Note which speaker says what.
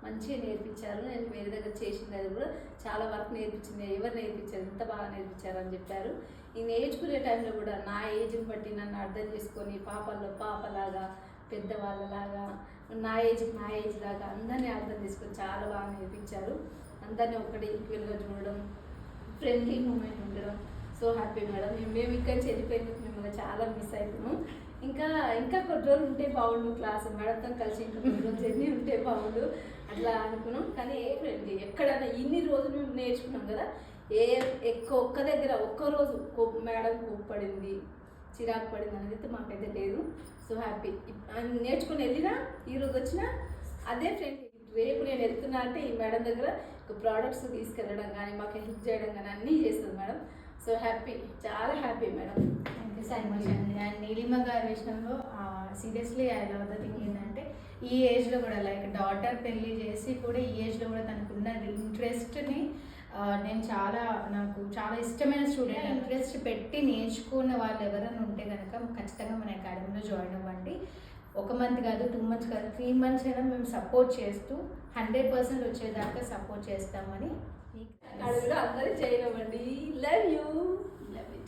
Speaker 1: మంచిగా నేర్పించారు. నేను వేరే దగ్గర చేసింది అది కూడా చాలా వర్క్ నేర్పించింది. ఎవరు నేర్పించారు, ఎంత బాగా నేర్పించారు అని చెప్పారు. ఈ నేర్చుకునే టైంలో కూడా నా ఏజ్ని బట్టి నన్ను అర్థం చేసుకొని పాపల్లో పాపలాగా, పెద్దవాళ్ళలాగా, నా ఏజ్ లాగా అందరినీ అర్థం చేసుకొని చాలా బాగా నేర్పించారు. అందరినీ ఒక్కడే ఈక్వల్గా చూడడం, ఫ్రెండ్లీ మూమెంట్ ఉండడం. So happy madam. మేము ఇక్కడ వెళ్ళిపోయినందుకు మిమ్మల్ని చాలా మిస్ అవుతున్నాం. ఇంకా కొన్ని రోజులు ఉంటే బాగుండు క్లాస్ మేడంతో కలిసి, ఇంకా కొన్ని రోజులు జర్నీ ఉంటే బాగుండు అట్లా అనుకున్నాం. కానీ ఏ ఫ్రెండ్లీ ఎక్కడైనా ఇన్ని రోజులు మేము నేర్చుకున్నాం కదా, ఒక్క దగ్గర ఒక్కరోజు మేడం కోప్పడింది, చిరాకు పడింది అనేది మాకైతే లేదు. So happy. నేర్చుకుని వెళ్ళినా ఈరోజు వచ్చినా అదే ఫ్రెండ్. రేపు నేను వెళ్తున్నా అంటే ఈ మేడం దగ్గర ప్రోడక్ట్స్ తీసుకెళ్ళడం కానీ, మాకు హెల్ప్ చేయడం కానీ అన్నీ చేస్తుంది మేడం. సో హ్యాపీ, చాలా happy madam.
Speaker 2: Thank you so much అండి. అండ్ నీలిమ గారి విషయంలో seriously I love the thing ఏంటంటే ఈ ఏజ్లో కూడా లైక్ డాటర్ పెళ్ళి చేసి కూడా ఈ ఏజ్లో కూడా తనకున్న ఇంట్రెస్ట్ని నేను నాకు చాలా ఇష్టమైన స్టూడెంట్. ఇంట్రెస్ట్ పెట్టి నేర్చుకున్న వాళ్ళు ఎవరైనా ఉంటే కనుక ఖచ్చితంగా మన అకాడమీలో జాయిన్ అవ్వండి. 1 మంత్ కాదు, 2 మంత్స్ కాదు, 3 మంత్స్ అయినా మేము సపోర్ట్ చేస్తూ 100% వచ్చేదాకా సపోర్ట్ చేస్తామని
Speaker 1: అడుగులో అందరూ చేయనివ్వండి. Love you.
Speaker 2: Love you.